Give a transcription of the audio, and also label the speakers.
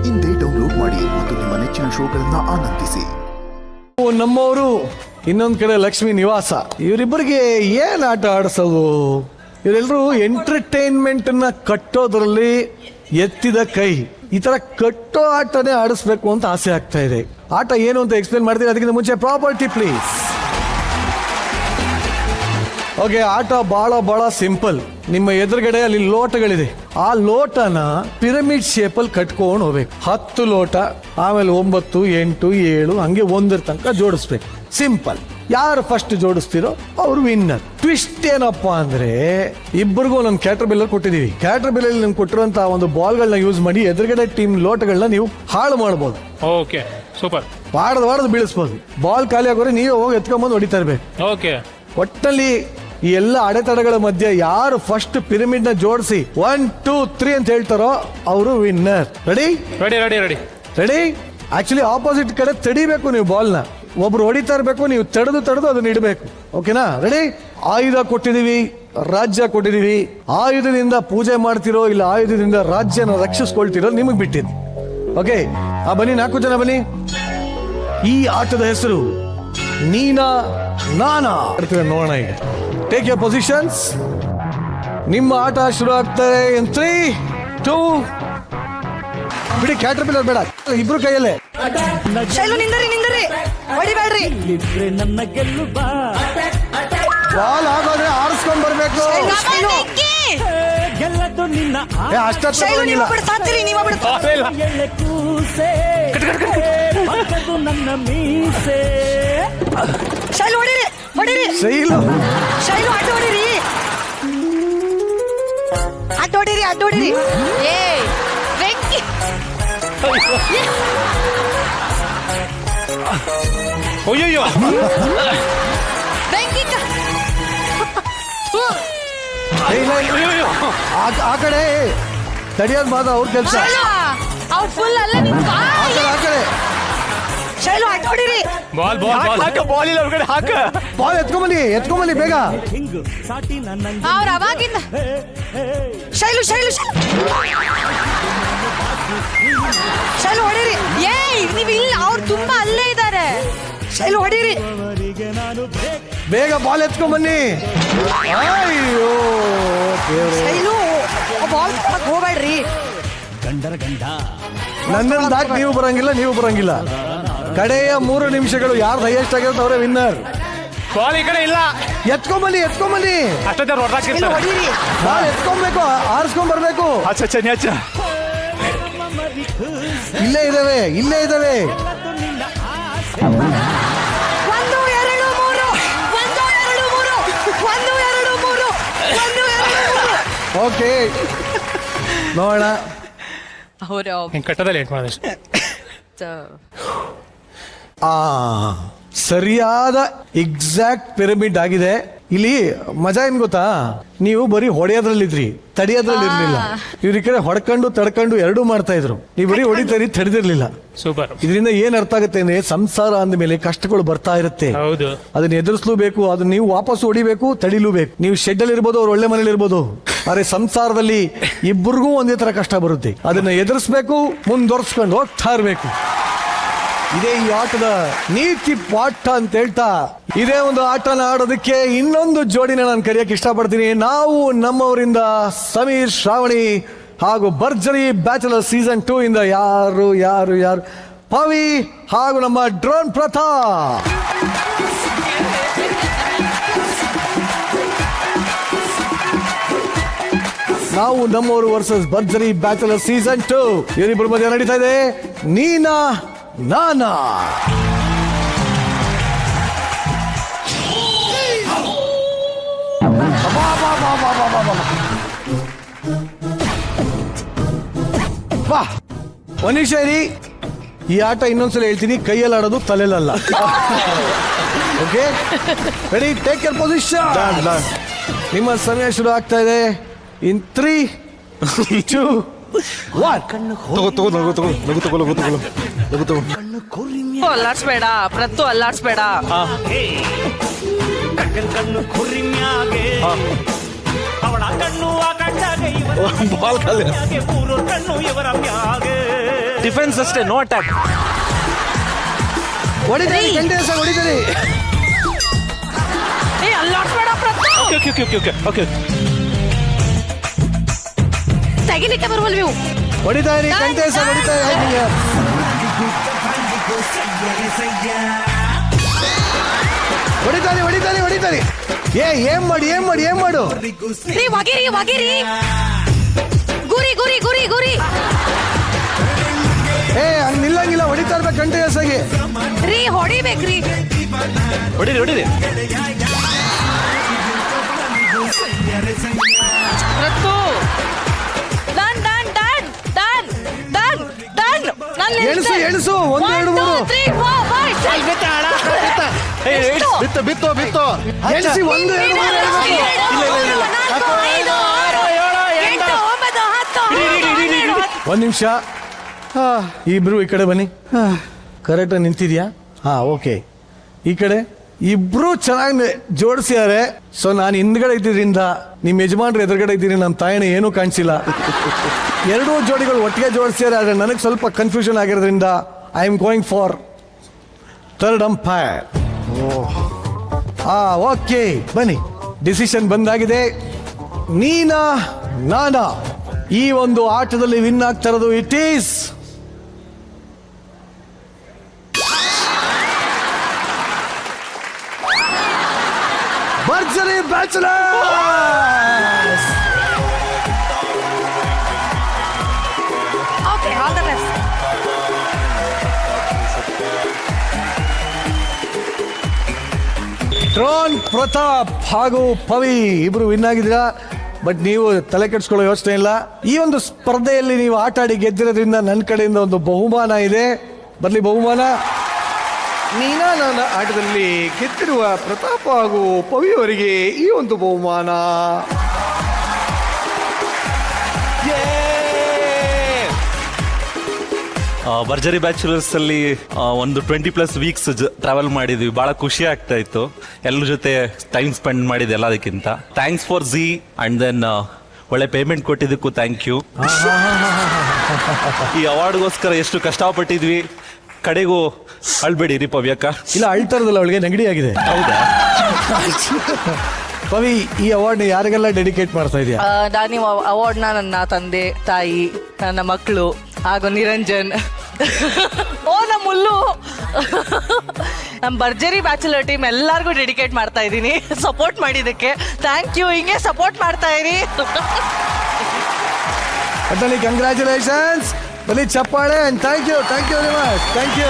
Speaker 1: ಇಂದೇ ಡೌನ್ಲೋಡ್ ಮಾಡಿ ಮತ್ತು ನಿಮ್ಮ ನೆಚ್ಚಿನ ಶೋಗಳನ್ನ ಆನಂದಿಸಿ.
Speaker 2: ನಮ್ಮವರು ಇನ್ನೊಂದ್ ಕಡೆ ಲಕ್ಷ್ಮೀ ನಿವಾಸ, ಇವರಿಬ್ಬರಿಗೆ ಏನ್ ಆಟ ಆಡಿಸೋದು? ಇವರೆಲ್ಲರೂ ಎಂಟರ್ಟೈನ್ಮೆಂಟ್ ನ ಕಟ್ಟೋದ್ರಲ್ಲಿ ಎತ್ತಿದ ಕೈ. ಈ ತರ ಕಟ್ಟೋ ಆಟನೇ ಆಡಿಸ್ಬೇಕು ಅಂತ ಆಸೆ ಆಗ್ತಾ ಇದೆ. ಆಟ ಏನು ಅಂತ ಎಕ್ಸ್ಪ್ಲೇನ್ ಮಾಡ್ತೀನಿ, ಅದಕ್ಕಿಂತ ಮುಂಚೆ ಪ್ರಾಪರ್ಟಿ ಪ್ಲೀಸ್. ಓಕೆ, ಆಟ ಬಹಳ ಸಿಂಪಲ್. ನಿಮ್ಮ ಎದುರುಗಡೆ ಅಲ್ಲಿ ಲೋಟಗಳಿದೆ, ಆ ಲೋಟನ ಪಿರಮಿಡ್ ಶೇಪಲ್ಲಿ ಕಟ್ಕೊಂಡು ಹೋಗ್ಬೇಕು. 10 ಲೋಟ, ಆಮೇಲೆ 9, 8, 7 ಹಂಗೆ 1 ತನಕ ಜೋಡಿಸ್ಬೇಕು. ಸಿಂಪಲ್. ಯಾರು ಫಸ್ಟ್ ಜೋಡಿಸ್ತಿರೋ ಅವ್ರು ವಿನ್ನರ್. ಟ್ವಿಸ್ಟ್ ಏನಪ್ಪಾ ಅಂದ್ರೆ, ಇಬ್ಬರಿಗೂ ಒಂದೊಂದು ಕ್ಯಾಟರ್ ಬಿಲ್ಲರ್ ಕೊಟ್ಟಿದೀವಿ. ಕ್ಯಾಟರ್ ಬಿಲ್ಲರ್ ನಿಮ್ಗೆ ಕೊಟ್ಟಿರುವಂತಹ ಒಂದು ಬಾಲ್ಗಳನ್ನ ಯೂಸ್ ಮಾಡಿ ಎದುರುಗಡೆ ಟೀಮ್ ಲೋಟಗಳನ್ನ ನೀವು ಹಾಳು ಮಾಡಬಹುದು.
Speaker 3: Okay, super.
Speaker 2: ವಾಡದ್ ಬೀಳಿಸ್ಬೋದು. ಬಾಲ್ ಖಾಲಿ ಆಗೋರೆ ನೀವೇ ಹೋಗಿ ಎತ್ಕೊಂಡ್ಬಂದು ಹೊಡಿತಾ ಇರ್ಬೇಕು.
Speaker 3: ಓಕೆ,
Speaker 2: ಒಟ್ಟಲ್ಲಿ ಈ ಎಲ್ಲ ಅಡೆತಡೆಗಳ ಮಧ್ಯೆ ಯಾರು ಫಸ್ಟ್ ಪಿರಮಿಡ್ ನ ಜೋಡಿಸಿ 1, 2, 3 ಅಂತ ಹೇಳ್ತಾರೋ ಅವರು winner. Ready? Ready. Actually opposite ಕಡೆ ತಡಿಬೇಕು ನೀವು ಬಾಲ್ನ. ಒಬ್ರು ಹೊಡಿತಾ ಇರ್ಬೇಕು, ನೀವು ತಡೆದು ಅದನ್ನ ಇಡಬೇಕು. ಓಕೆನಾ? ರೆಡಿ? ಆಯುಧ ಕೊಟ್ಟಿದೀವಿ, ರಾಜ್ಯ ಕೊಟ್ಟಿದೀವಿ. ಆಯುಧದಿಂದ ಪೂಜೆ ಮಾಡ್ತಿರೋ ಇಲ್ಲ ಆಯುಧದಿಂದ ರಾಜ್ಯನ ರಕ್ಷಿಸ್ಕೊಳ್ತಿರೋ ನಿಮಗೆ ಬಿಟ್ಟಿದ್ದು. ಓಕೆ, ಬನ್ನಿ 4 ಜನ ಬನ್ನಿ. ಈ ಆಟದ ಹೆಸರು ನೀನಾ ನಾನಾ. ನೋಡೋಣ ಈಗ. Take your positions. ನಿಮ್ಮ ಆಟ ಶುರು ಆಗ್ತಾರೆ. 3, 2 ಬಿಡಿ, ಕ್ಯಾಟರ್ ಪಿಲ್ಲರ್ ಬೇಡ, ಇಬ್ರು ಕೈಯಲ್ಲೇ.
Speaker 4: ನಿಂದರಿ ಹೊಡಿಬೇಡ್ರಿ.
Speaker 2: ಬಾಲ್ ಆಗೋದ್ರೆ ಆರಿಸ್ಕೊಂಡ್ ಬರ್ಬೇಕು.
Speaker 4: ಅಡ್ಡೋಡಿರಿ.
Speaker 3: ಅಯ್ಯೋ,
Speaker 2: ಆ ಕಡೆ ತಡಿಯೋದು ಮಾತ್ರ ಅವ್ರ ಕೆಲಸ.
Speaker 4: ಶೈಲು ಅಡ್ಡೋಡಿರಿ.
Speaker 3: ಬಾಲ್ ಇಲ್ಲ ಹೊರಗಡೆ ಹಾಕ.
Speaker 2: ಬಾಲ್ ಎತ್ಕೊಂಬನ್ನಿ ಬೇಗ.
Speaker 4: ಅವ್ರ ಅವಾಗಿಂದ ಶೈಲು ಹೊಡೀರಿ. ನೀವು ಇಲ್ಲ, ಅವ್ರು ತುಂಬಾ ಅಲ್ಲೇ ಇದ್ದಾರೆ. ಶೈಲು ಹೊಡೀರಿ,
Speaker 2: ಬೇಗ ಬಾಲ್ ಎತ್ಕೊಂಬನ್ನಿ. ಅಯ್ಯೋ
Speaker 4: ಶೈಲು ಬಾಲ್ ಹೋಗ್ಬೇಡ್ರಿ.
Speaker 2: ನನ್ನನ್ನು ದಾಟಿ ನೀವು ಬರಂಗಿಲ್ಲ. ಕಡೆಯ 3 ನಿಮಿಷಗಳು ಯಾರು ಹೈಯೆಸ್ಟ್ ಆಗಿರುತ್ತೆ ಅವರೇ ವಿನ್ನರ್.
Speaker 3: ಬಾಲ್ ಈ ಕಡೆ ಇಲ್ಲ,
Speaker 2: ಎತ್ಕೊಂಬನ್ನಿ.
Speaker 4: ಹೊಡೀರಿ,
Speaker 2: ಬಾಲ್ ಎತ್ಕೊಬೇಕು, ಆರಿಸ್ಕೊಂಡ್ ಬರ್ಬೇಕು. ಇಲ್ಲೇ ಇದಾವೆ.
Speaker 4: 1, 2, 3.
Speaker 2: ಓಕೆ, ನೋಡೋಣ.
Speaker 3: ಕಟ್ಟದಲ್ಲಿ ಲೇಟ್ ಮಾಡಿದೆ.
Speaker 2: ಸರಿಯಾದ ಎಕ್ಸಾಕ್ಟ್ ಪಿರಮಿಡ್ ಆಗಿದೆ. ಇಲ್ಲಿ ಮಜಾ ಏನ್ ಗೊತ್ತಾ, ನೀವು ಬರೀ ಹೊಡೆಯೋದ್ರಲ್ಲಿದ್ರಿ, ತಡಿಯೋದ್ರಲ್ಲಿ ಇರ್ಲಿಲ್ಲ. ಇವ್ರ ಕಡೆ ಹೊಡ್ಕೊಂಡು ತಡ್ಕೊಂಡು ಎರಡೂ ಮಾಡ್ತಾ ಇದ್ರು. ನೀವು ಬರೀ ಹೊಡಿತಾರಿ, ತಡೆದಿರ್ಲಿಲ್ಲ.
Speaker 3: ಸೂಪರ್.
Speaker 2: ಇದರಿಂದ ಏನ್ ಅರ್ಥ ಆಗುತ್ತೆ ಅಂದ್ರೆ, ಸಂಸಾರ ಅಂದ್ಮೇಲೆ ಕಷ್ಟಗಳು ಬರ್ತಾ ಇರುತ್ತೆ.
Speaker 3: ಹೌದು,
Speaker 2: ಅದನ್ನ ಎದುರಿಸಲೂಬೇಕು, ಅದನ್ನ ನೀವು ವಾಪಸ್ ಹೊಡಿಬೇಕು, ತಡಿಲೂಬೇಕು. ನೀವು ಶೆಡ್ ಅಲ್ಲಿ ಇರ್ಬೋದು, ಅವ್ರು ಒಳ್ಳೆ ಮನೇಲಿ ಇರ್ಬೋದು, ಆದ್ರೆ ಸಂಸಾರದಲ್ಲಿ ಇಬ್ಬರಿಗೂ ಒಂದೇ ತರ ಕಷ್ಟ ಬರುತ್ತೆ. ಅದನ್ನ ಎದುರಿಸ್ಬೇಕು, ಮುಂದುವರ್ಸ್ಕೊಂಡು ಹೋಗ್ತಾ ಇರ್ಬೇಕು. ಇದೇ ಈ ಆಟದ ನೀತಿ ಪಾಠ ಅಂತ ಹೇಳ್ತಾ, ಇದೇ ಒಂದು ಆಟನ ಆಡೋದಕ್ಕೆ ಇನ್ನೊಂದು ಜೋಡಿನ ನಾನು ಕರೆಯಕ್ಕೆ ಇಷ್ಟಪಡ್ತೀನಿ. ನಾವು ನಮ್ಮವರಿಂದ ಸಮೀರ್, ಶ್ರಾವಣಿ ಹಾಗೂ ಭರ್ಜರಿ ಬ್ಯಾಚಲರ್ ಸೀಸನ್ 2 ಇಂದ ಯಾರು ಪವಿ ಹಾಗೂ ನಮ್ಮ ಡ್ರೋನ್ ಪ್ರತಾಪ್. ನಾವು ನಮ್ಮವರು ವರ್ಸಸ್ ಭರ್ಜರಿ ಬ್ಯಾಚಲರ್ ಸೀಸನ್ 2. ಇವರಿಬ್ಬರ ಮಧ್ಯೆ ನಡೀತಾ ಇದೆ ನೀನಾ ನಾನಾ. ಮನುಷ್ಯರಿ, ಈ ಆಟ ಇನ್ನೊಂದ್ಸಲ ಹೇಳ್ತೀನಿ, ಕೈಯಲ್ಲಿ ಆಡೋದು ತಲೆಯಲ್ಲ. Okay, ready? Take your position. ನಿಮ್ಮ ಸಮಯ ಶುರು ಆಗ್ತಾ ಇದೆ. ಇನ್ 3, 2, 1.
Speaker 4: ಅಲ್ಲಾಡ್ಸ್ಬೇಡ ಪ್ರತ್ತು, ಅಲ್ಲಾಡ್ಸ್ಬೇಡ.
Speaker 2: ಬಾಲ್ ಕಲ್ಲು.
Speaker 5: ಡಿಫೆನ್ಸ್ ಅಷ್ಟೇ, ನೋ ಅಟ್ಯಾಕ್.
Speaker 2: ಹೊಡಿತಾರೆ ಕಂಟಿನ್ಯೂಸ್ ಆಗಿ ಹೊಡಿತಾರೆ.
Speaker 4: ಏ ಅಲ್ಲಾಡ್ಸ್ಬೇಡ Pratap.
Speaker 5: Okay okay okay okay okay.
Speaker 4: ತೆಗಿಲಿಕ್ಕೆ ಬರುವಲ್ ನೀವು.
Speaker 2: ಹೊಡಿತಾರೆ ಕಂಟಿನ್ಯೂಸ್ ಆಗಿ ಹೊಡಿತಾರೆ. ಹೊಡಿತಾರೆ ಹೊಡಿತಾರೆ ಹೊಡಿತಾರೆ. ಏನ್ ಮಾಡು
Speaker 4: ರೀ ಒಗಿರಿ ಗುರಿ ಗುರಿ ಗುರಿ ಗುರಿ.
Speaker 2: ಹಂಗ್ ನಿಲ್ಲಂಗಿಲ್ಲ, ಹೊಡಿತಾ ಇರ್ಬೇಕು ಕಂಟಿನ್ಯೂಸ್ ಆಗಿ.
Speaker 4: ರೀ ಹೊಡಿಬೇಕ್ರಿ.
Speaker 5: ಹೊಡಿರಿ ಹೊಡಿರಿ.
Speaker 4: Done done done done done done. ನಾನು
Speaker 2: ಎಣಸು 1 2 3.
Speaker 4: 3 4 5
Speaker 1: ಬಿತ್ತು
Speaker 2: ಎಣಿಸಿ 1 2 3. ಒಂದ್ ನಿಮಿಷ, ಇಬ್ರು ಈ ಕಡೆ ಬನ್ನಿ. ಕರೆಕ್ಟ್ ನಿಂತಿದ್ಯಾ? ಹಾ ಓಕೆ. ಈ ಕಡೆ ಇಬ್ರು ಚೆನ್ನಾಗಿ ಜೋಡಿಸಿದ್ದಾರೆ. ಸೊ ನಾನು ಹಿಂದ್ಗಡೆ ಇದ್ದಿದ್ರಿಂದ ನಿಮ್ಮ ಯಜಮಾನ್ರು ಎದುರುಗಡೆ ಇದ್ದೀನಿ, ನಮ್ಮ ತಾಯಿನ ಏನೂ ಕಾಣಿಸಿಲ್ಲ. ಎರಡೂ ಜೋಡಿಗಳು ಒಟ್ಟಿಗೆ ಜೋಡಿಸಿದ್ದಾರೆ. ಆದರೆ ನನಗೆ ಸ್ವಲ್ಪ ಕನ್ಫ್ಯೂಷನ್ ಆಗಿರೋದ್ರಿಂದ I am going for third umpire. Okay ಬನ್ನಿ, ಡಿಸಿಷನ್ ಬಂದಾಗಿದೆ. ನೀನಾ ನಾನಾ ಈ ಒಂದು ಆಟದಲ್ಲಿ ವಿನ್ ಆಗ್ತಾ ಇರೋದು it is Bharjari bachelors.
Speaker 4: Okay all the best.
Speaker 2: Drone Prathap ಹಾಗೂ ಪವಿ ಇಬ್ರು ವಿನ್ ಆಗಿದ್ದೀರಾ. ಬಟ್ ನೀವು ತಲೆ ಕೆಡಿಸ್ಕೊಳ್ಳೋ ಯೋಚನೆ ಇಲ್ಲ. ಈ ಒಂದು ಸ್ಪರ್ಧೆಯಲ್ಲಿ ನೀವು ಆಟ ಆಡಿ ಗೆದ್ದಿರೋದ್ರಿಂದ ನನ್ನ ಕಡೆಯಿಂದ ಒಂದು ಬಹುಮಾನ ಇದೆ. ಬರಲಿ ಬಹುಮಾನ.
Speaker 6: ನೀನಾ ನನ್ನ ಆಟದಲ್ಲಿ ಗೆದ್ದಿರುವ ಪ್ರತಾಪ ಹಾಗೂ ಪವಿ ಅವರಿಗೆ ಈ ಒಂದು ಬಹುಮಾನ.
Speaker 5: ಭರ್ಜರಿ ಬ್ಯಾಚುಲರ್ಸ್ ಅಲ್ಲಿ ಒಂದು 20+ ವೀಕ್ಸ್ ಟ್ರಾವೆಲ್ ಮಾಡಿದ್ವಿ. ಬಹಳ ಖುಷಿ ಆಗ್ತಾ ಇತ್ತು ಎಲ್ಲರ ಜೊತೆ ಟೈಮ್ ಸ್ಪೆಂಡ್ ಮಾಡಿದ ಎಲ್ಲದಕ್ಕಿಂತ. Thanks for Zee and then ಒಳ್ಳೆ ಪೇಮೆಂಟ್ ಕೊಟ್ಟಿದ್ದಕ್ಕೂ ಥ್ಯಾಂಕ್ ಯು. ಈ ಅವಾರ್ಡ್ಗೋಸ್ಕರ ಎಷ್ಟು ಕಷ್ಟಪಟ್ಟಿದ್ವಿ. ಕಡೆಗೂ ಅಳ್ಬೇಡಿರಿ ಪವ್ಯಕ್ಕ.
Speaker 2: ಇಲ್ಲ ಅಳ್ತಾ ಇರೋದಿಲ್ಲ, ಅವಳಿಗೆ ನೆಗಡಿ ಆಗಿದೆ.
Speaker 5: ಹೌದಾ?
Speaker 2: ಪವಿ, ಈ ಅವಾರ್ಡ್ ಯಾರಿಗೆಲ್ಲ ಡೆಡಿಕೇಟ್ ಮಾಡ್ತಾ ಇದೆಯಾ?
Speaker 7: ನಾನು ಈ ಅವಾರ್ಡ್ನ ನನ್ನ ತಂದೆ ತಾಯಿ, ನನ್ನ ಮಕ್ಕಳು ಹಾಗೂ ನಿರಂಜನ್, ನಮ್ಮ ಮುಲ್ಲು, ನಮ್ಮ ಭರ್ಜರಿ ಬ್ಯಾಚುಲರ್ ಟೀಮ್ ಎಲ್ಲರಿಗೂ ಡೆಡಿಕೇಟ್ ಮಾಡ್ತಾ ಇದ್ದೀನಿ. ಸಪೋರ್ಟ್ ಮಾಡಿದ್ದಕ್ಕೆ ಥ್ಯಾಂಕ್ ಯು. ಹಿಂಗೆ ಸಪೋರ್ಟ್ ಮಾಡ್ತಾ ಇರಿ.
Speaker 2: ಅಡ್ಡಲ್ಲಿ ಕಂಗ್ರ್ಯಾಚುಲೇಷನ್ಸ್. ಬಲಿ ಚಪ್ಪಾಳೆ. Thank you very much. Thank you.